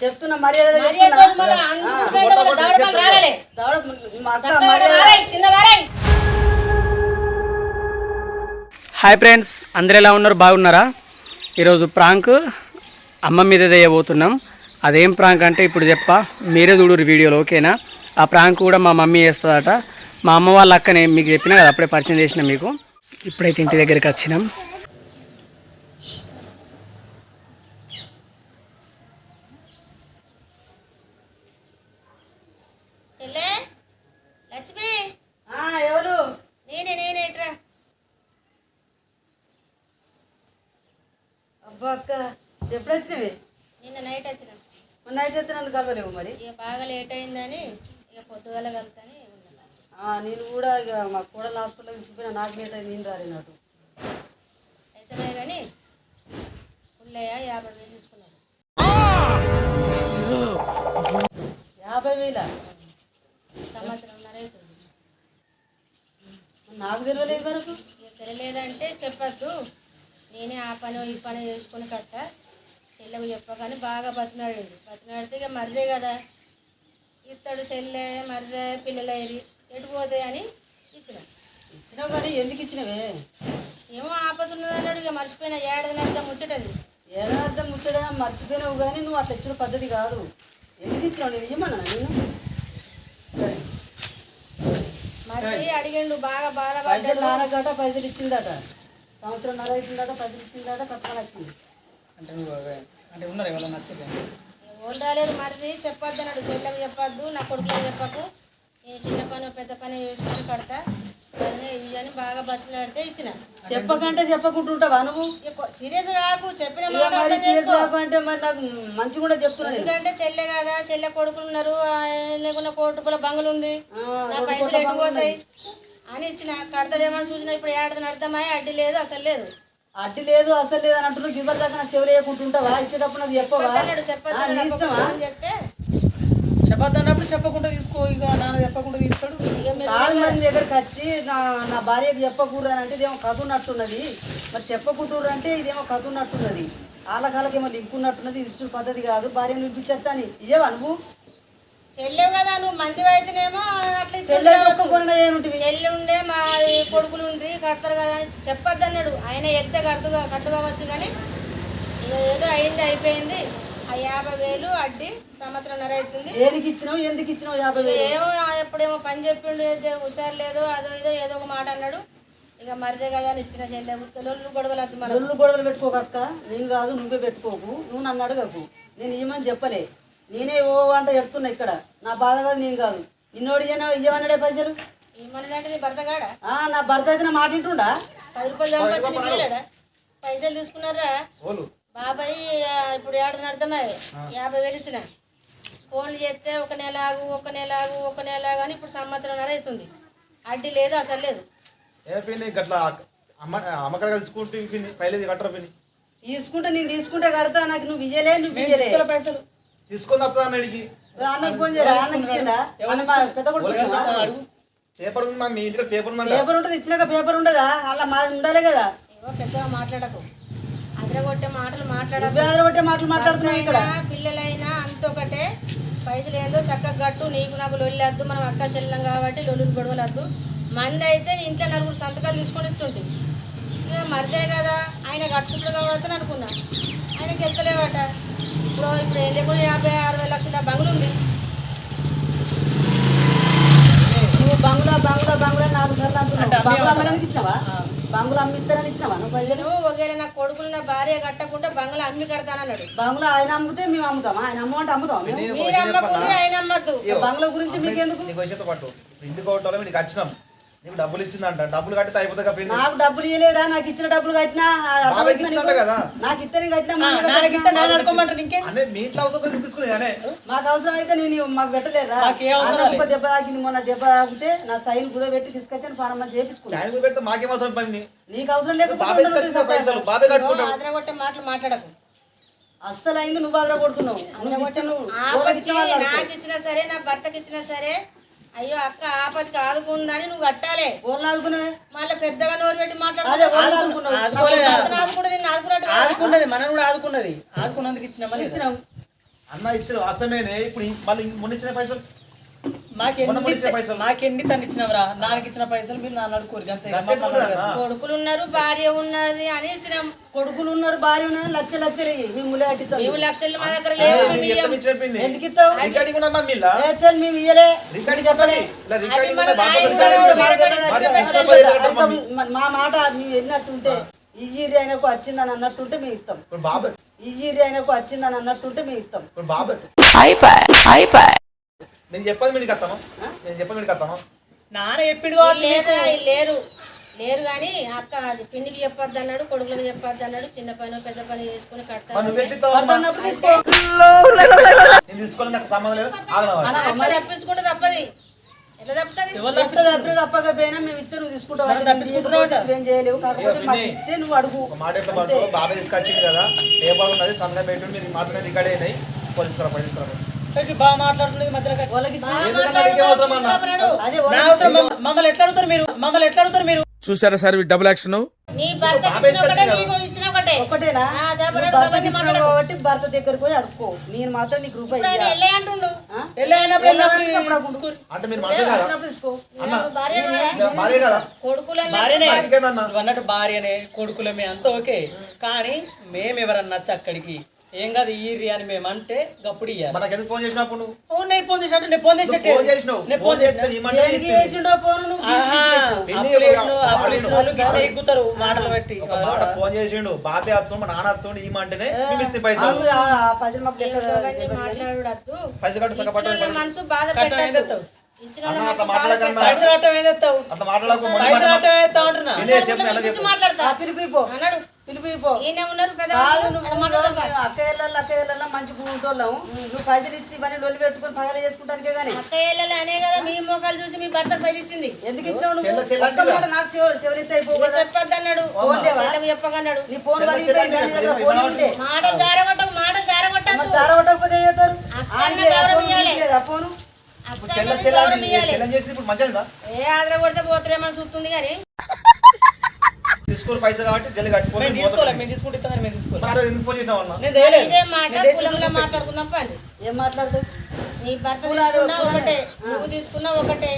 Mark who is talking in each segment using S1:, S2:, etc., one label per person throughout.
S1: చెప్తున్నా మర్యాదగా
S2: hi friends, అందరు ఎలా ఉన్నారు? బాగున్నారా? ఈరోజు ప్రాంక్ అమ్మ మీద వేయబోతున్నాం. అదేం ప్రాంక్ అంటే ఇప్పుడు చెప్పా, మీరే చూడరు వీడియోలో, ఓకేనా? ఆ ప్రాంక్ కూడా మా మమ్మీ చేస్తుందట. మా అమ్మ వాళ్ళ అక్కనే మీకు చెప్పినా కదా, అప్పుడే పరిచయం చేసిన మీకు. ఇప్పుడైతే ఇంటి దగ్గరికి వచ్చినాం.
S1: ఎవరు?
S3: నేనేట్రా
S1: అబ్బా అక్క, ఎప్పుడు వచ్చినవి?
S3: నిన్న నైట్ వచ్చిన.
S1: నైట్ అయితే నన్ను కలవలేవు మరి.
S3: ఇక బాగా లేట్ అయిందని ఇక పొద్దుగల కలుగుతాని.
S1: నేను కూడా ఇక మా కోడలు హాస్పిటల్ తీసుకుపోయినా, నాకు లేట్ అయింది, నేను రాలేనట్టు
S3: అయితేనే కానీ పుల్లయ్య 50,000 తీసుకున్నాడు.
S1: 50,000?
S3: సంవత్సరంన్నర అవుతుంది.
S1: నాకు తెలియలేదు వరకు.
S3: ఇక తెలియలేదంటే చెప్పద్దు, నేనే ఆ పని ఈ పని చేసుకుని కట్ట చెల్లెకు చెప్పగానే బాగా బతినాడితే ఇక మర్రే కదా ఇస్తాడు. చెల్లె మర్రే పిల్లలయ్యి ఎటుపోతాయి అని
S1: ఇచ్చినావు. కానీ ఎందుకు ఇచ్చినవే?
S3: ఏమో ఆపద ఉన్నదన్నాడు. ఇక మర్చిపోయినా ఏడాదినంతా ముచ్చటది.
S1: ఏడార్థం ముచ్చడా మర్చిపోయినావు, కానీ నువ్వు అట్లా ఇచ్చిన పద్ధతి కాదు. ఎందుకు ఇచ్చినావు? నేను ఇవ్వమన్నా నేను
S3: మరి అడిగిండు బాగా బాధ.
S1: పైసలు నాన్నకట పైసలు ఇచ్చిందట, సంవత్సరంన్నర అవుతుందట, పైసలు ఇచ్చిందట, కట్టుకొని వచ్చింది.
S2: అంటే ఉన్నారు ఎవరైనా నచ్చలే?
S3: ఎవరు రాలేరు. మరి చెప్పొద్దు అన్నాడు. చెల్లెకు చెప్పొద్దు, నా కొడుకులకు చెప్పకు, నేను చిన్న పని పెద్ద పని చేసుకొని కడతా ఇవని బాగా బతిలాడితే ఇచ్చిన.
S1: చెప్పకంటే చెప్పకుంటుంటావా నువ్వు?
S3: సీరియస్ కాకు, చెప్పిన
S1: అంటే మరి నాకు మంచి కూడా చెప్తున్నా.
S3: ఎందుకంటే చెల్లె కదా, చెల్లె కొడుకులు ఉన్నారు, లేకుండా 1 కోటి రూపాయల బంగులు ఉంది, నా పైసలు ఎట్టుపోతాయి అని ఇచ్చిన. కడతాడేమని చూసిన. ఇప్పుడు ఏడాది అర్థమయ్యి అడ్డి లేదు, అసలు లేదు.
S1: అడ్డి లేదు, అసలు లేదు అని అంటున్నావు. గివ్వర్ దాకా నా చెవులు వేయకుంటుంటావా? ఇచ్చేటప్పుడు నాకు చెప్పవా?
S3: చెప్తే
S2: చెప్పద్దు అన్నప్పుడు చెప్పకుండా తీసుకో. ఇక నాన్న చెప్పకుండా తీసుకోడు
S1: కాదు. మరి నీ దగ్గరికి వచ్చి నా భార్యకు చెప్పకూడదు అని అంటే ఇదేమో కథ ఉన్నట్టున్నది. మరి చెప్పకుంటుర్రు అంటే ఇదేమో కథ ఉన్నట్టున్నది. వాళ్ళకేమో లింక్ ఉన్నట్టున్నది. ఇది ఇచ్చిన పద్ధతి కాదు. భార్యను వినిపించేస్తా అని ఇయ్యవా నువ్వు?
S3: చెల్లెవు కదా నువ్వు, మంది అయితేనేమో అట్లా చెల్లి ఉండే మా కొడుకులు ఉండి కడతారు కదా అని చెప్పొద్దు అన్నాడు. ఆయన ఎత్తే కట్టుకోవచ్చు, కానీ ఏదో అయింది, అయిపోయింది. ఆ 50,000 అడ్డి సంవత్సరంన్నర అవుతుంది.
S1: ఏదికి ఇచ్చినావు? ఎందుకు ఇచ్చినావు 50,000?
S3: ఏమో ఎప్పుడేమో పని చెప్పిండు, హుషారు లేదు, అదో ఏదో ఒక మాట అన్నాడు. ఇక మరిదే కదా అని ఇచ్చిన. చెల్లె లొల్లు గొడవలు వద్దు, మన
S1: లొల్లు గొడవలు పెట్టుకోకక్క. నేను కాదు, నువ్వే పెట్టుకోకు. నువ్వు నన్ను అడగకు. నేను ఇవ్వమని చెప్పలే. నేనే ఓ అంటే ఎడుతున్నా ఇక్కడ. నా బాధ కాదు, నేను కాదు. నిన్నోడు ఇవ్వమన్నాడే పైసలు.
S3: ఇవ్వమన్నాడంటే నీ భర్త కాడా?
S1: నా భర్త అయితే నా మాట వింటుండా?
S3: 10 రూపాయలు సంపాదించి నీకు వెళ్ళాడా? పైసలు తీసుకున్నారా బాబాయ్? ఇప్పుడు ఏడాది అర్థమయ్యాయి. 50,000 ఇచ్చిన. ఫోన్లు చేస్తే ఒక నెల ఆగు అని ఇప్పుడు సంవత్సరంన్నర అవుతుంది. అడ్డీ లేదు, అసలు లేదు.
S1: తీసుకుంటే నేను తీసుకుంటే కడతా. నాకు నువ్వు ఇయ్యలే, నువ్వు ఇయ్యలే.
S2: పైసలు
S4: తీసుకొని అన్నడికి
S1: అన్నకు ఫోన్ చేయరా? అన్నకి ఇచ్చిండా? పెద్ద కొడుకు
S4: పేపర్ ఉంది, మా మీ ఇంటికి పేపర్ ఉంది.
S1: పేపర్ ఉంటుంది. ఇచ్చినాక పేపర్ ఉండదా? అలా మాది ఉండాలి కదా.
S3: ఇగో పెద్దగా మాట్లాడకు, అదరగొట్టే మాటలు
S1: మాట్లాడుతున్నావు ఇక్కడ.
S3: పిల్లలైనా అంతొకటే. పైసలు ఏందో చక్కగా కట్టు. నీకు నాకు లొల్లి వద్దు, మనం అక్క చెల్లం కాబట్టి లొల్లులు గొడవలు వద్దు. మంది అయితే ఇంట్లో 4 సంతకాలు తీసుకొని ఇస్తుంది. ఇక మరిదే కదా, ఆయన కట్టుకుంటాడు కావచ్చు అనుకున్నా. ఆయన గెలిచలేవట. ఇప్పుడు ఏం లేకుండా 50-60 లక్షల బంగులు ఉంది.
S1: నువ్వు బంగులా 4 సార్లు అంటున్నావు. బంగులు అమ్మడానికి ఇచ్చినావా? బంగులు అమ్మిస్తారని ఇచ్చినావా నువ్వు పైసలు?
S3: ఒకవేళ నా కొడుకులు నా భార్య కట్టకుంటే బంగులు అమ్మి కడతానన్నాడు.
S1: బంగులు ఆయన అమ్మితే మేము అమ్ముతామా? ఆయన అమ్మంటే అమ్ముతాం.
S3: మీరు అమ్మకుండా ఆయన అమ్మద్దు.
S1: బంగుల గురించి మీకెందుకు?
S4: ఇంటికి ఒకటి మీకు వచ్చినాం, నీకు డబ్బులు ఇచ్చిందంట. డబ్బులు కట్టితే అయిపోతుంది.
S1: నాకు డబ్బులు ఇవ్వలేదా? నాకు ఇచ్చిన డబ్బులు కట్టినా
S4: కదా,
S1: నాకు ఇత్తని కట్టినా.
S4: మీ ఇంట్లో అవసరం తీసుకునే
S1: మాకు అవసరం అయితే నువ్వు మాకు పెట్టలేదా? దెబ్బ తాకింది మొన్న. దెబ్బ తాకితే నా సైన్ కుదబెట్టి తీసుకొచ్చాను, ఫారం చేయించుకున్నాను.
S4: పెడితే మాకేం అవసరం పని?
S1: నీకు అవసరం లేకపోతే
S3: అదరగొట్టే మాటలు మాట్లాడకు.
S1: అస్సలు అయింది. నువ్వు అదర కొడుతున్నావు.
S3: నాకు ఇచ్చినా సరే, నా భర్తకి ఇచ్చినా సరే, అయ్యో అక్క ఆపతికి ఆదుకుందని నువ్వు కట్టాలి. మళ్ళీ పెద్దగా నోరు పెట్టి మాట్లాడుకున్నది.
S2: మనం కూడా ఆదుకున్నది. ఆదుకున్నందుకు ఇచ్చినాం.
S4: అన్న ఇచ్చిన వాస్తవేనే. ఇప్పుడు మళ్ళీ మొన్న ఇచ్చిన పైసలు మొన్న ఇచ్చిన పైసలు
S2: మాకెన్ని తను ఇచ్చినవరా? నాన్నకి ఇచ్చిన పైసలు మీరు నాన్న అడుకోరు అంతే.
S3: కొడుకులు ఉన్నారు భార్య ఉన్నది అని ఇచ్చినాం.
S1: కొడుకులు ఉన్నారు భార్య ఉన్నది లక్షలు మేము ములే కట్టిస్తాం.
S3: మేము లక్షలు మా దగ్గర లేవు.
S1: ఎందుకు ఇస్తావు?
S4: రికార్డింగ్ ఉన్నది మమ్మీ
S1: మేము ఇయ్యలే.
S4: రికార్డింగ్ చెప్పలే
S1: మా మాట మేము వెళ్ళినట్టుంటే ఈజీ అయినకు వచ్చిందని అన్నట్టుంటే మేము ఇస్తాం.
S4: బాబు
S1: ఈజీ అయినకు వచ్చిందని అన్నట్టుంటే మేము ఇస్తాం.
S4: బాబు నేను చెప్పదు మీకు వస్తాను. నేను చెప్పదు మీకు వస్తాను.
S2: నాన్న చెప్పిండు
S3: లేరు లేరు కానీ అక్క అది పిండికి చెప్పొద్దు అన్నాడు, కొడుకులకు చెప్పొద్దు అన్నాడు. చిన్న పని పెద్ద పని చేసుకుని కట్టాలి.
S4: నేను తీసుకోవాలి, నాకు సంబంధం లేదు.
S3: తప్పించుకుంటే తప్పది. ఎట్లా తప్పుతుంది?
S1: తప్పకపోయినా మేము ఇస్తే నువ్వు తీసుకుంటావు. ఏం చేయలేవు. కాకపోతే మాకు ఇస్తే నువ్వు అడుగు.
S4: మాట ఎట్లా పడుకో. బాబాయ్ తీసుకొచ్చింది కదా, పేపర్ ఉన్నది, సంతకం పెట్టి మీరు మాట్లాడే రికార్డ్ అయినాయి. పోలీసుకురా
S2: బాగా మాట్లాడుతున్నది మధ్యలో మమ్మల్ని ఎట్లా అడుగుతారు మీరు?
S5: చూసారా సార్ డబుల్ యాక్షన్?
S3: నీ భర్త ఇచ్చిన ఒకటే
S1: ఒకటేనా? కాబట్టి భర్త దగ్గరకు పోయి అడుక్కో. నేను మాత్రం నీకు రూపాయి
S3: అంటుండు.
S4: అంటే మీరు తీసుకో భార్య కదా,
S3: కొడుకులు
S2: అన్నట్టు భార్యనే కొడుకులమే అంత ఓకే. కానీ మేము ఎవరన్నా నచ్చ అక్కడికి ఏం కాదు ఈ అని మేము అంటే గప్పుడు
S4: మనకి ఎందుకు ఫోన్ చేసినప్పుడు
S2: నేను ఫోన్ చేసినట్టు నేను ఫోన్ చేసినట్టే ఎక్కుతారు మాటలు పెట్టి.
S4: ఫోన్ చేసిండు బాబే అత్తుండు, మా నాన్న అత్తుండు, ఈ మంటనే పైసలు పైసలు కట్టు
S3: మనసు బాధ పెట్టద్దు.
S1: అక్కయ్యల మంచి గుంటోళ్ళం. నువ్వు పైసలు ఇచ్చి ఇవన్నీ లొల్లి పెట్టుకుని పగల చేసుకుంటానికే గానీ
S3: అక్కయ్యలు అనే కదా మీ మోకాలు చూసి మీ భర్త పైలు ఇచ్చింది.
S1: ఎందుకు ఇచ్చినావు నువ్వు? నాకు చెవులిస్తే అయిపోయి
S3: చెప్పొద్దు అన్నాడు, చెప్పగన్నాడు.
S1: నీ ఫోన్ ఫోన్ ఉంటే
S3: మాటలు జారగొట్టకు, మాటలు జారగొట్టకు.
S1: జారగొట్టకపోతే ఏం చేస్తారు? ఫోను
S3: ఏ ఆదర కొడితే పోతారేమని చూస్తుంది కానీ
S4: తీసుకోరు పైసలు కాబట్టి జల్లి కట్టుకోవాలి.
S3: ఇదే మాట కులంలో మాట్లాడుకుందాం. పని
S1: ఏం మాట్లాడుతావు?
S3: నీ భర్త తీసుకున్నా ఒకటే, నువ్వు తీసుకున్నా ఒకటే.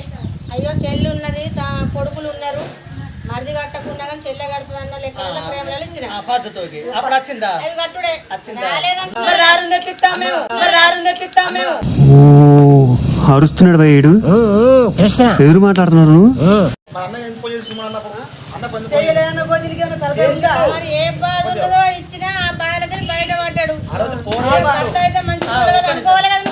S3: అయ్యో చెల్లి ఉన్నది, కొడుకులు ఉన్నారు, మరిది కట్టకుండా కానీ చెల్లె కడుతుంది అన్న లెక్కల ప్రేమలు ఇచ్చిన అవి కట్టుడే
S6: అరుస్తున్నాడు భయ్యుడు. ఎదురు మాట్లాడుతున్నారు.
S3: మరి ఏ బాధ ఉన్నదో ఇచ్చినా ఆ బాధలకి బయట పడ్డాడు. భర్త అయితే మంచిగా అనుకోవాలి కదా.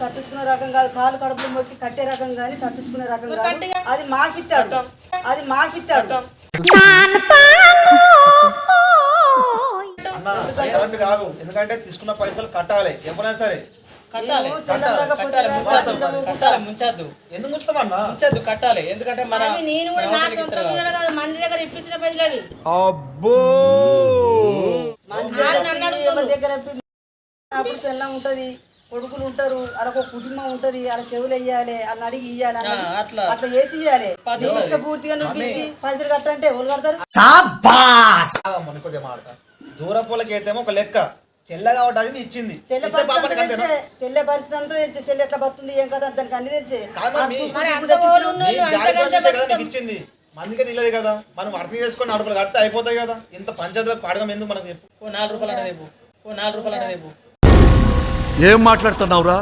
S1: తప్పించుకునే రకం కాదు, కాలు కడుపులు మొక్కి కట్టే రకం కానీ తప్పించుకునే రకం కాదు. అది మాకిస్తాడు, అది మాకిస్తాడు.
S4: కాదు, ఎందుకంటే తీసుకున్న పైసలు కట్టాలి ఎవరైనా సరే. ఎందుకు
S2: ముంచద్దు, కట్టాలి. ఎందుకంటే
S3: నేను కూడా నా సొంతం కాదు, మంది దగ్గర ఇప్పించిన పైసలు అవి.
S1: దగ్గర అప్పుడు పిల్లం ఉంటది, కొడుకులు ఉంటారు, అలా కుటుంబం ఉంటది, అలా చెవులు వేయాలి, వాళ్ళని అడిగి ఇయ్యాలి, అట్లా చేసి ఇయ్యాలి. పూర్తిగా నువ్వు ఇచ్చి పైసలు కట్టంటే ఎవరు కడతారు?
S4: దూరపోలకి అయితేమో ఒక లెక్క, చెల్లె కాబట్టి ఇచ్చింది.
S1: చెల్లె పరిస్థితి అంతా తెచ్చే, చెల్లె ఎట్లా బతుంది ఏం కదా దానికి అన్ని తెచ్చే
S4: ఇచ్చింది. మందికే తెలియదు కదా, మనం అర్థం చేసుకొని అడుగులు కడితే అయిపోతాయి కదా. ఇంత పంచాయతీలకు పాడగం ఎందుకు మనకు చెప్పు.
S2: 4 రూపాయలు అనేది
S5: ఏం మాట్లాడుతున్నావురా?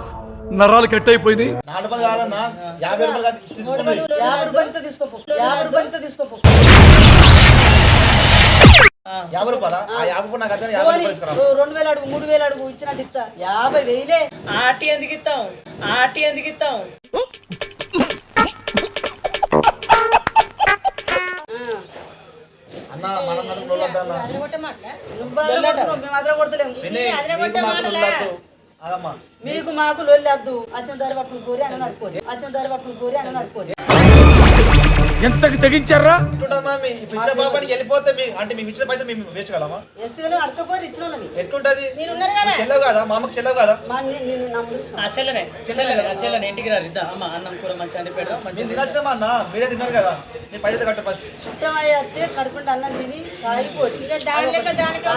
S5: నరాలు కట్ అయిపోయింది.
S4: 4 రూపాయలు కాదన్నా, 50 రూపాయలు కట్టి తీసుకున్నది.
S1: 50 రూపాయలతో తీసుకోపో, 50 రూపాయలతో తీసుకోపో.
S4: 50 రూపాయలా? ఆ 50 రూపాయలు నాకు అర్థం. 50 రూపాయలు
S1: 2000 అడుగు, 3000 అడుగు, ఇచ్చినట్టు ఇస్తా. 50,000
S2: ఆటి ఎందుకు ఇస్తాం?
S4: అన్న మనం
S1: మేము అదర కొడతలేము. మీకు మాకు లొల్లి వద్దు. వచ్చిన దారి పట్టుకుని కోరి అని నడుకోరు, వచ్చిన దారి పట్టుకుని కోరి అని నడుకోరు.
S5: ఎంతకి తెగించారా?
S4: ఎట్లుంటది మమ్మీ ఇప్పుడు ఇచ్చిన పాపానికి వెళ్ళిపోతే అంటే మేము ఇచ్చిన పైసలు మేము వేస్ట్ కలమా?
S1: ఎస్తుగలు అడకపోరు ఇచ్చిన వాళ్ళని.
S4: ఎట్లుంటది?
S3: మీరు ఉన్నారు కదా
S4: చెల్లవు కదా మా అమ్మకి చెల్లవు కదా?
S1: నేను నమ్ముదు
S2: చెల్లెనే ఇంటికి రారు ఇద్దా అమ్మ అన్నం కూర మంచిగా అని పెడదాం
S4: నేను తినచ్చినమా అన్న మీరే తిన్నారు కదా నేను పైసలు కట్ట ఫస్ట్
S1: పుట్టమయ్యే కడుపుంటే అన్నం తిని తాగిపోరు.
S3: ఇక దాని లెక్క దానికి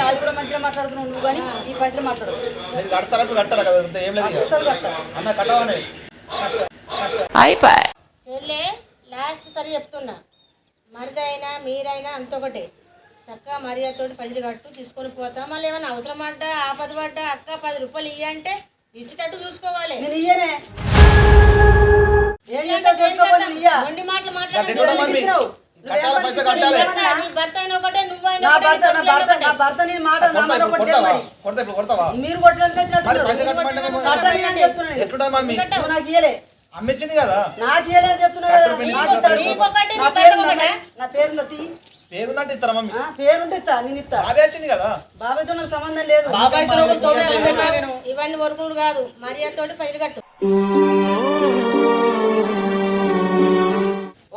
S1: అది కూడా మంచిగా మాట్లాడుతున్నావు నువ్వు, కానీ ఈ పైసలు మాట్లాడవు.
S4: మీరు కడతారా ఇప్పుడు కట్టారా కదా ఇంత ఏం లేదు ఇక.
S1: అస్సలు కట్టాలి.
S4: అన్న కట్టవానే
S3: చెల్లె లాస్ట్ సరి చెప్తున్నా, మరిదైనా మీరైనా అంతొకటే. చక్కగా మర్యాదతోటి పైసలు కట్టు తీసుకొని పోతాం. మళ్ళీ ఏమైనా అవసరం పడ్డా ఆపద పడ్డా అక్క 10 రూపాయలు ఇయ్యంటే ఇచ్చేటట్టు చూసుకోవాలి.
S1: నేను ఇయ్యనే ఏం చేస్తావు చేసుకోకపోతే నేను ఇయ్య.
S3: మొండి మాటలు
S1: నువ్వు
S3: మాట్లాడుతున్నావు.
S1: ఎందుకు ఇచ్చినావు?
S4: కట్టాలి పైసలు కట్టాలి.
S3: నీ భర్త అయినా ఒకటే నువ్వైనా
S1: నా
S3: ఒకటే,
S1: భర్త నా భర్త నేను మాట నా మాట ఒకటి లేదు మరి.
S4: కొడతా ఇప్పుడు కొడతావా?
S1: మీరు కొట్టడానికి
S4: మరి పైసలు
S1: వచ్చినట్టు
S4: కట్టమంటే
S1: భర్త నేను చెప్తున్నా నేను.
S4: ఎట్లుంటది మమ్మీ?
S1: నువ్వు నాకు ఇయ్యలే,
S4: అమ్మిచ్చింది కదా
S1: నాకు ఇయ్యలేదు చెప్తున్నా కదా. నాకు ఇస్తాడు.
S3: నీకొకటి, నీ
S1: నా
S3: భర్త
S1: పేరు
S3: ఒకటే.
S1: నా పేరు నతి.
S4: పేరుందంటే ఇస్తారా మమ్మీ?
S1: పేరుంటే ఇస్తా, నేను ఇస్తా.
S4: బాబే వచ్చింది కదా
S1: బాబాయ్తో నాకు సంబంధం లేదు.
S3: ఇవన్నీ వరకులు కాదు, మర్యాదతోటి పైసలు కట్టు.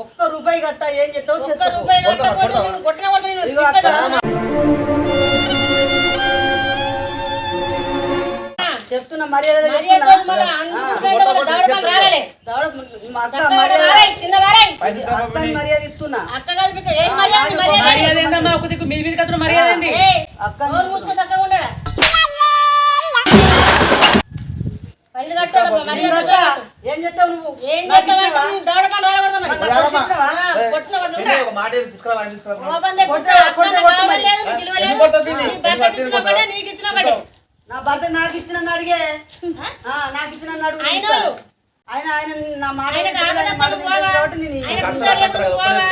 S1: ఒక్క రూపాయి కట్ట ఏం చెప్తావు
S3: ఒక్క
S1: చేసుకో.
S3: రూపాయి కట్టకపోతే నేను కొట్టిన కొడతా నేను.
S1: ఇదిగో అక్క, చెప్తున్నా మర్యాద
S3: మర్యాదతోటి మళ్ళా అందుకుంటే మళ్ళా దావడపాలు రాగాలే. కింద వారాయి.
S1: అక్కని మర్యాద ఇస్తున్నా.
S3: అక్క కాదు బిడ్డ, ఏం మర్యాద? మర్యాద
S2: మర్యాద ఏందమ్మా ఒక దిక్కు మీద కత్తున మర్యాద ఏంది?
S1: అక్కని
S3: నోరు మూసుకొని చక్కగా ఉండడా. పైసలు కట్టాడమ్మా, మర్యాద
S1: అక్క, ఏం చెప్తావు నువ్వు?
S3: ఏం చేస్తావంటే నీ దావడపాలు రాకూడదు మరి. కొట్టిన
S4: పిన్ని, ఒక మాట ఏది తీసుకురా ఆయన తీసుకురా
S3: కోపందే కొట్టు. అక్క నాకు కావాలి లేదు, నీకు విలువ లేదు.
S4: ఎందుకు కొడతావు పిన్ని?
S3: నీ భర్తకి ఇచ్చిన ఒకటే, నీకు ఇచ్చిన ఒకటే.
S1: నా భర్త నాకు ఇచ్చిన అడిగే, నాకు ఇచ్చిన అడుగు.
S3: ఆయన వాళ్ళు.
S1: ఆయన ఆయన నా మాట
S3: ఆయనకు
S1: వింటలేడు,
S3: ఆగదా
S1: మాట
S3: పనులు
S1: వింటలేడు
S3: పోగా.
S1: కాబట్టి నేను
S3: ఆయనకు
S1: ఇయ్య.
S3: హుషారు లేకుండా పోగా.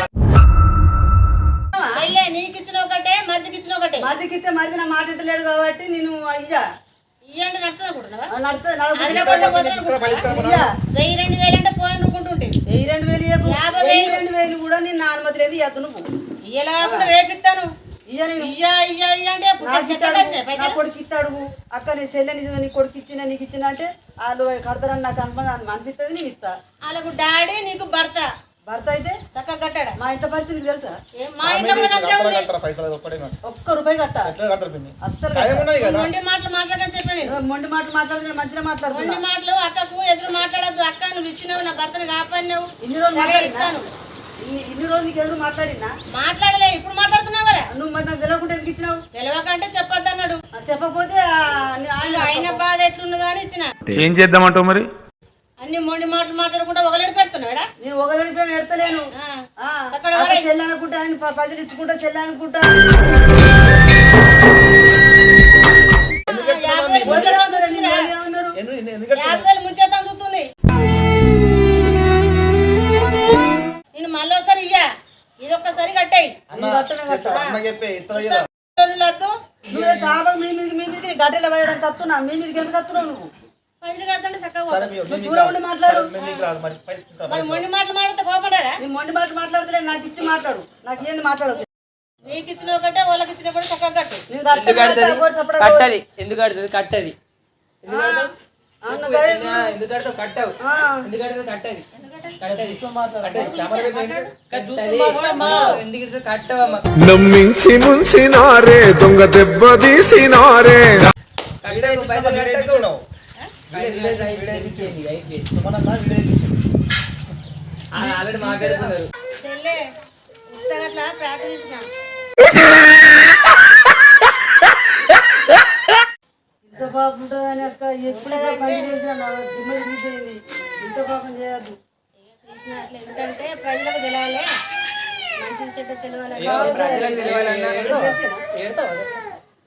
S3: చెల్లె, నీకు ఇచ్చిన ఒకటే, మరిదికి ఇచ్చిన ఒకటే.
S1: మరిదికి ఇస్తే మరిది నా మాట వింటలేడు కాబట్టి నేను ఇయ్య.
S3: ఇయ్యంటే నడుతుంది అనుకుంటున్నావా?
S1: నడుతుంది
S3: అదిలో కొంచెం పోతే
S1: ఇయ్య.
S3: 1000, 2000 అంటే పోయిన నుకుంటుంటే
S1: 2,000 ఇయ్యకు.
S3: 50,000.
S1: 2,000 కూడా నేను నా అనుమతి లేదు ఇయ్యద్దు నువ్వు.
S3: ఇయ్యలా కాకుండా రేపు ఇస్తాను.
S1: ఇయ్య నేను
S3: ఇయ్య అంటే
S1: నాకు ఇస్తాడు, నా
S3: పైసలు.
S1: కొడుకు ఇస్తాడు. అక్క నీ సెల్లెని నీ కొడుకు ఇచ్చిన నీకు ఇచ్చిన అంటే వాళ్ళు కడతారని నాకు అనిపిస్తుంది, నేను ఇస్తా.
S3: వాళ్ళకు డాడీ, నీకు భర్త.
S1: భర్త అయితే
S3: చక్కగా కట్టాడా?
S1: మా ఇంట్లో పరిస్థితి నీకు తెలుసా?
S3: మా ఇంట్లో కూడా అంతే ఉంది.
S4: కట్టరా పైసలు అది ఒక్కటే నాకు.
S1: ఒక్క రూపాయి కట్ట
S4: ఎట్లా కడతారు పిన్ని?
S1: అస్సలు
S4: టైం ఉన్నది కదా
S3: మొండి మాటలు మాట్లాడని చెప్పాను నేను.
S1: మొండి మాటలు మాట్లాడుతున్నా, మంచిగా మాట్లాడుతున్నా.
S3: మొండి మాటలు అక్కకు ఎదురు మాట్లాడద్దు. అక్క నువ్వు ఇచ్చినావు, నా భర్తను కాపాడినావు.
S1: ఇన్ని రోజులు
S3: సరే
S1: మాట్లాడినా?
S3: ఇస్తాను.
S1: ఇన్ని రోజులు నీకు ఎదురు మాట్లాడినా?
S3: మాట్లాడలే, ఇప్పుడు మాట్లాడుతున్నావు కదా.
S1: నువ్వు మరి నాకు తెలియకుండా ఎందుకు ఇచ్చినావు?
S3: తెలియకంటే చెప్పొద్దు అన్నాడు.
S1: చెప్పకపోతే
S3: ఆయన బాధ ఎట్లున్నదో అని ఇచ్చిన.
S5: ఏం చేద్దామంటావు మరి?
S3: అన్ని మొండి మాటలు మాట్లాడకుండా ఒకలేడు పెడుతున్నాడా?
S1: నేను ఒకరిపై ఎడతలేను.
S3: అక్కడ వరై.
S1: సెల్ అనుకుంటా, ఆయన పైసలు ఇచ్చుకుంటా సెల్ అనుకుంటా.
S3: 50,000 ముంచేద్దాం చూస్తుందిరా.
S1: ఏమన్నారు?
S4: ఎందుకంటే
S3: 50,000 ముంచేద్దాం చూస్తుంది. నేను మళ్ళీ ఒకసారి ఇయ్య, ఇది ఒక్కసారి కట్టాయి.
S4: అన్న చెప్పే ఇస్తా కదా
S3: వద్దు.
S1: నువ్వే తాపం మీ మీదకి గడ్డలో పడడానికి వస్తున్నా. మీ మీదకి ఎందుకు వస్తున్నావు నువ్వు?
S3: పైసలు కడతాంటే చక్కగా
S4: సరే
S3: పోతాం.
S4: మీ-
S1: దూరం ఉండి మాట్లాడు.
S4: సరే, మీకు రాదు మరి పైసలు తీసుకురా
S3: మరి
S4: పైసలు.
S3: మొండి మాటలు మాట్లాడితే కోపం రాదా?
S1: నీ మొండి మాటలు మాట్లాడతలే, నాకు ఇచ్చి మాట్లాడు. నాకు ఏంది మాట్లాడదు.
S3: నీకు ఇచ్చిన ఒకటే, వాళ్ళకి ఇచ్చిన కూడా చక్కగా కట్టు.
S1: నేను కట్టను, చప్పడా
S2: కట్టది ఎందుకు కడుతుంది కట్టది
S1: అన్న గదే.
S2: ఎందుకు కడతావు కట్టవు
S1: ఆ.
S2: ఎందుకు కడుతుంది కట్టది
S4: అంటే కెమెరా పెట్టి
S2: ఎందుకు కట్టవమ్మా
S5: నమ్మించి ముంచినారే దొంగ దెబ్బ తీసినారే.
S4: పైసలు కట్టేస్తున్నావు సుమనన్న వీడియో
S2: ఆల్రెడీ మాట్లాడుతున్నారు
S3: చెల్లె ఉత్తగట్లా ప్రాక్టీస్ చేసిన.
S1: ఇంత పాపం ఉంటుందని అక్క ఎప్పుడు పని చేసినా నా దిమ్మలు తీసేయండి. ఇంత పాపం చేయద్దు.
S3: తీసినట్లు ఎందుకంటే ప్రజలకు తెలియాలి, మంచి చెడ్డ తెలియాలి.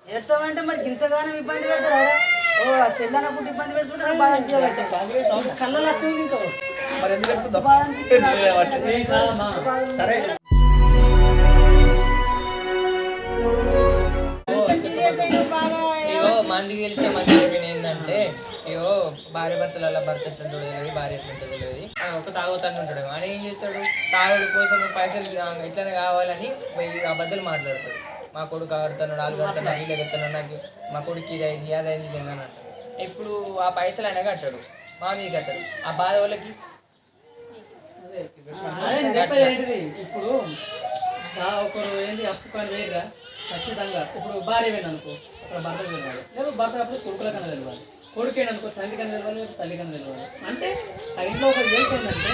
S1: ఎడతామంటే మరి ఇంతగానో ఇబ్బంది పెడతారా? ఓ ఆ సెల్ అన్నప్పుడు ఇబ్బంది పెడుతుంటే బాగా అనిపించబట్టే.
S2: కళ్ళ
S4: మరి ఎందుకు చెప్తుందా?
S1: బాగా అనిపిస్తుంది.
S4: సరే
S3: సీరియస్ అయిన బాగా
S7: ఇగో మందికి తెలిసిన మంది ఏంటంటే ఇగో భార్య భర్తల భర్త ఎట్లా తెలియదు, భార్య ఎట్లా తెలియదు. ఒక తాగుతాను ఉంటాడు, అని ఏం చేస్తాడు, తాగుడు కోసం పైసలు ఇట్లనే కావాలని అబద్ధాలు మాట్లాడతాడు. మా కొడుకు ఆడుతున్నాడు, వాళ్ళు కడుతున్నాడు, వీళ్ళు కడుతున్నాడు, నాకు మా కొడుకు ఇది అయింది అది అయింది అని అంటాడు. ఇప్పుడు ఆ పైసలు అయినా కట్టాడు, మా మీద కట్టాడు. ఆ బాధ వాళ్ళకి
S2: అదే నేను చెప్పేది ఏంటిది, ఇప్పుడు ఒకరు ఏంటి అప్పు కానీ వేరుగా ఖచ్చితంగా ఇప్పుడు భార్య పోయింది అనుకో అక్కడ భర్తకు తెలియాలి, లేదా భర్త అప్పుడు కొడుకులకన్నా తెలియాలి, కొడుకేంటి అనుకో తల్లికన్నా తెలియాలి, లేదా తల్లికన్నా తెలియాలి. అంటే ఆ ఇంట్లో ఒకరు వెళ్ళిపోయిందంటే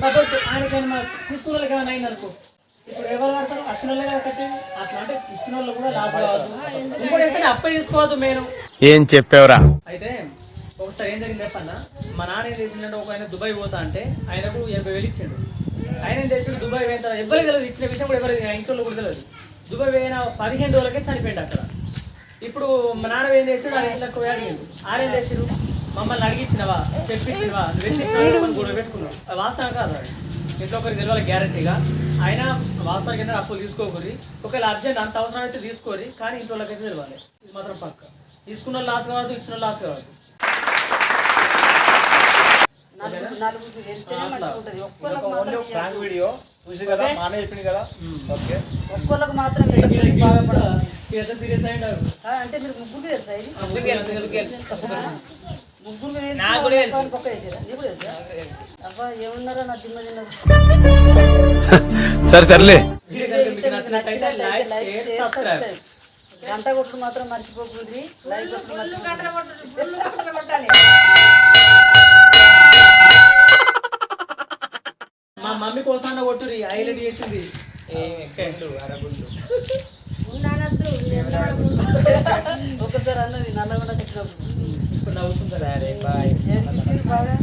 S2: సపోజ్ ఆయనకైనా తీసుకున్న వాళ్ళకి ఏమైనా అయింది అనుకో, ఇప్పుడు ఎవరు కడతారు? వచ్చిన వాళ్ళే కదా కట్టేది. అట్లా అంటే ఇచ్చిన వాళ్ళు కూడా లాస్ కావద్దు, ఇంకోటి ఏంటంటే అప్ప తీసుకోవద్దు మెయిన్.
S5: ఏం చెప్పావురా?
S2: అయితే ఒకసారి ఏం జరిగింది చెప్పన్నా, మా నాన్న ఏం చేసిందంటే ఒక ఆయన దుబాయ్ పోతా అంటే ఆయనకు 80,000 ఇచ్చాడు. ఆయన ఏం చేసాడు, దుబాయ్ పోయిన తర్వాత ఎవరికి తెలియదు, ఇచ్చిన విషయం కూడా ఎవరికి ఇంట్లో కూడా తెలియదు. దుబాయ్ పోయిన 15 రోజులకే చనిపోయింది అక్కడ. ఇప్పుడు మా నాన్న ఏం చేసాడు, ఆయన ఇంట్లో అడిగిండు, ఆయన ఏం చేసాడు, మమ్మల్ని అడిగిచ్చినవా చెప్పించినవా గొడవ పెట్టుకున్నాడు. అది వాస్తవం కాదు, అది ఇంట్లో ఒకరికి తెలియాలి గ్యారంటీగా. ఆయన వాస్తవానికి కింద అప్పులు తీసుకోకూరి, ఒకవేళ అర్జెంట్ అంత అవసరం అయితే తీసుకోరి, కానీ ఇంట్లో వాళ్ళకైతే తెలియాలి. ఇది మాత్రం పక్క. తీసుకున్న లాస్ కావద్దు, ఇచ్చిన లాస్ కావద్దు.
S1: నలుగురికి వెళ్తేనే మంచిగా ఉంటుంది. ఒక్కళ్ళకి మాత్రం
S4: ప్రాంక్ వీడియో చూసి కదా మా అన్న చెప్పింది కదా. ఓకే,
S1: ఒక్కళ్ళకి మాత్రం వెళ్ళి బాధపడాలి.
S2: సీరియస్ అయ్యారు
S1: అంటే మీరు ముగ్గురికి తెలుసా ఇది? ముగ్గురు
S7: నాకు కూడా తెలుసు.
S1: పక్క వేసారా? నీకు కూడా తెలుసా? అబ్బా ఏమున్నారా నా దిమ్మ తిన్నది.
S5: సరే సర్లే.
S1: గంట కొట్టుడు మాత్రం మర్చిపోకూడదు. లైక్ కొట్టుడు
S3: కొట్టాలి.
S2: మా మమ్మీ కోసం కొట్టురి హైలైట్ చేసింది.
S3: ఉండనద్దు
S1: ఒకసారి అన్నది నల్లగొండ తెచ్చినప్పుడు
S2: ఇప్పుడు నవ్వుతుంది.
S7: సరే బాయ్.
S1: బాగా